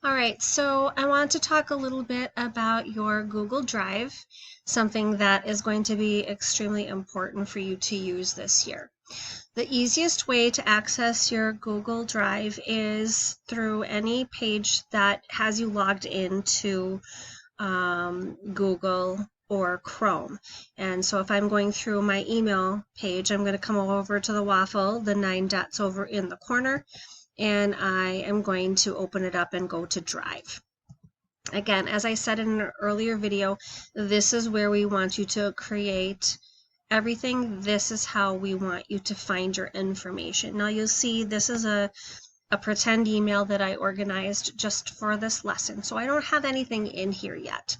All right, so I want to talk a little bit about your Google Drive, something that is going to be extremely important for you to use this year. The easiest way to access your Google Drive is through any page that has you logged into Google or Chrome. And so if I'm going through my email page, I'm going to come over to the waffle, the 9 dots over in the corner, and I am going to open it up and go to Drive. Again, as I said in an earlier video, this is where we want you to create everything. This is how we want you to find your information. Now you'll see this is a pretend email that I organized just for this lesson. So I don't have anything in here yet.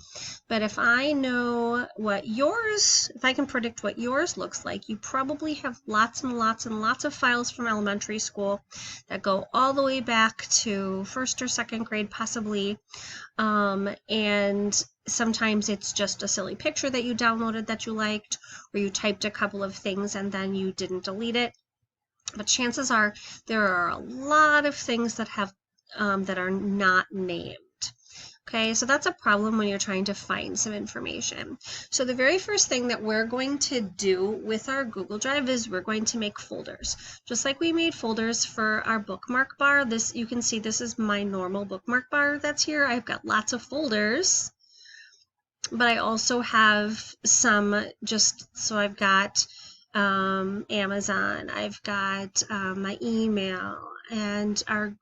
But if I know what yours, if I can predict what yours looks like, you probably have lots and lots and lots of files from elementary school that go all the way back to first or second grade possibly. And sometimes it's just a silly picture that you downloaded that you liked, or you typed a couple of things and then you didn't delete it. But chances are there are a lot of things that have that are not named. Okay, so that's a problem when you're trying to find some information. So the very first thing that we're going to do with our Google Drive is we're going to make folders. Just like we made folders for our bookmark bar, this you can see this is my normal bookmark bar that's here. I've got lots of folders, but I also have some so I've got Amazon, I've got my email and our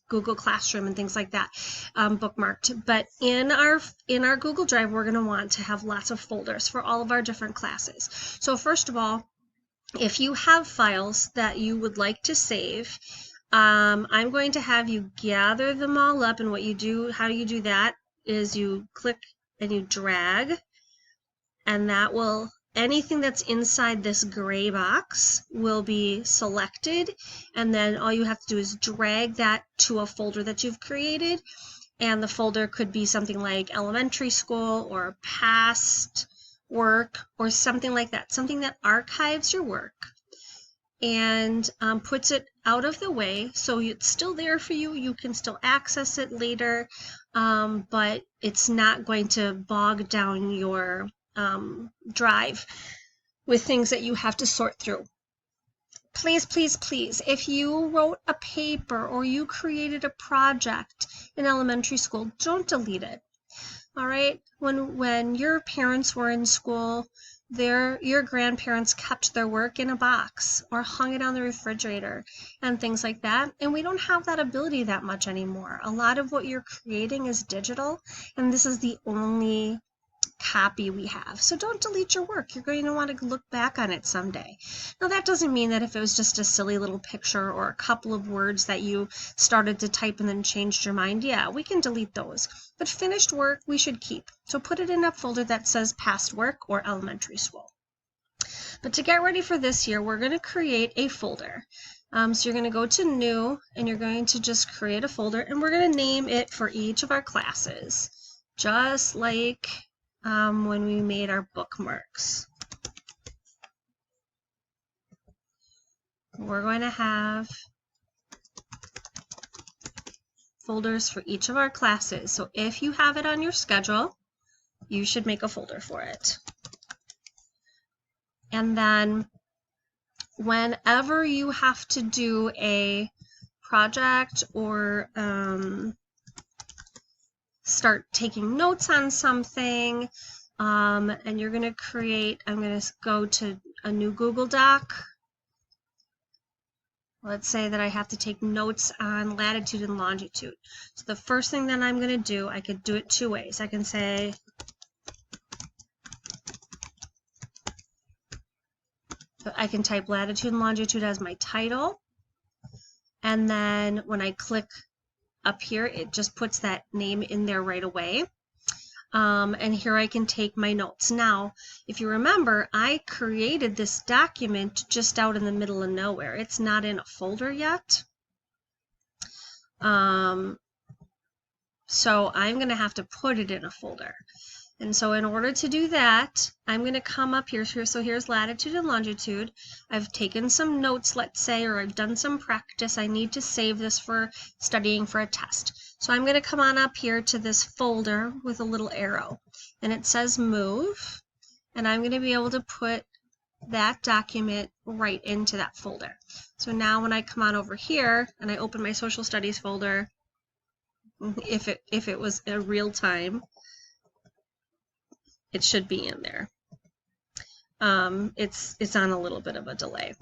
Google Classroom and things like that bookmarked. But in our Google Drive, we're going to want to have lots of folders for all of our different classes. So first of all, if you have files that you would like to save, I'm going to have you gather them all up. And how you do that is you click and you drag, and that will anything that's inside this gray box will be selected, and then all you have to do is drag that to a folder that you've created, and the folder could be something like elementary school or past work or something like that, something that archives your work and puts it out of the way so it's still there for you. You can still access it later, but it's not going to bog down your drive with things that you have to sort through. Please, please, please, if you wrote a paper or you created a project in elementary school, don't delete it. All right? When your parents were in school, your grandparents kept their work in a box or hung it on the refrigerator and things like that. And we don't have that ability that much anymore. A lot of what you're creating is digital, and this is the only copy we have. So don't delete your work. You're going to want to look back on it someday. Now that doesn't mean that if it was just a silly little picture or a couple of words that you started to type and then changed your mind, yeah, we can delete those. But finished work we should keep. So put it in a folder that says past work or elementary school. But to get ready for this year, we're going to create a folder. So you're going to go to New, and you're going to just create a folder, and we're going to name it for each of our classes, just like when we made our bookmarks. We're going to have folders for each of our classes. So if you have it on your schedule, you should make a folder for it. And then whenever you have to do a project or start taking notes on something, and you're going to create, I'm going to go to a new Google Doc. Let's say that I have to take notes on latitude and longitude. So the first thing that I'm going to do, I could do it two ways. I can say, I can type latitude and longitude as my title, and then when I click up here, it just puts that name in there right away. And here I can take my notes. Now, if you remember, I created this document just out in the middle of nowhere. It's not in a folder yet. So I'm going to have to put it in a folder. And so in order to do that, I'm going to come up here. So here's latitude and longitude. I've taken some notes, let's say, or I've done some practice. I need to save this for studying for a test. So I'm going to come on up here to this folder with a little arrow. And it says move. And I'm going to be able to put that document right into that folder. So now when I come on over here and I open my social studies folder, if it was a real time, it should be in there. It's on a little bit of a delay.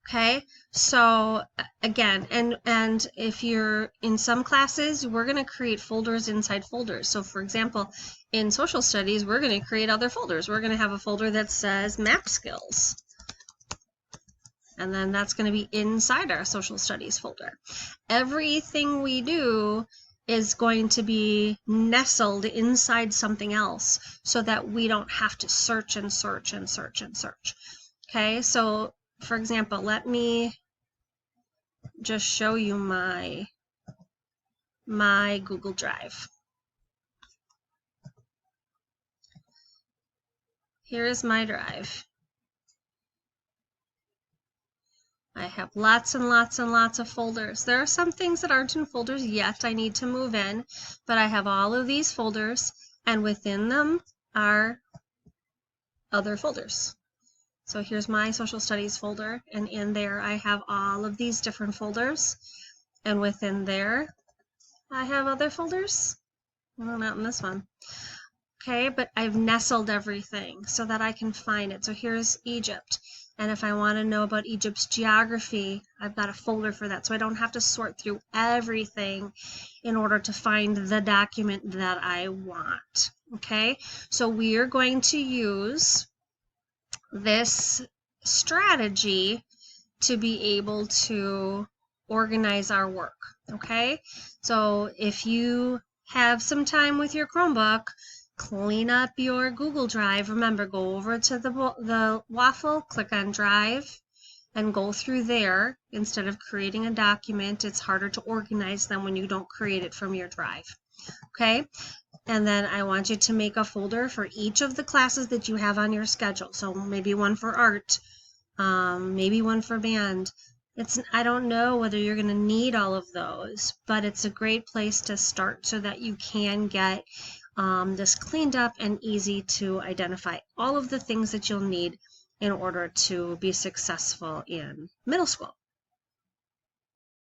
Okay, so again, and if you're in some classes, we're going to create folders inside folders. So for example, in social studies, we're going to create other folders. We're going to have a folder that says map skills. And then that's going to be inside our social studies folder. Everything we do is going to be nestled inside something else so that we don't have to search and search and search and search. Okay, so for example, let me just show you my Google Drive. Here is my drive. I have lots and lots and lots of folders. There are some things that aren't in folders yet I need to move in, but I have all of these folders, and within them are other folders. So here's my social studies folder, and in there I have all of these different folders, and within there I have other folders. Well, not in this one. Okay, but I've nestled everything so that I can find it. So here's Egypt. And if I want to know about Egypt's geography, I've got a folder for that. So I don't have to sort through everything in order to find the document that I want. Okay, so we are going to use this strategy to be able to organize our work. Okay, so if you have some time with your Chromebook, clean up your Google Drive. Remember, go over to the waffle, click on Drive, and go through there. Instead of creating a document, it's harder to organize them when you don't create it from your Drive. Okay, and then I want you to make a folder for each of the classes that you have on your schedule. So maybe one for art, maybe one for band. I don't know whether you're going to need all of those, but it's a great place to start so that you can get this cleaned up and easy to identify all of the things that you'll need in order to be successful in middle school.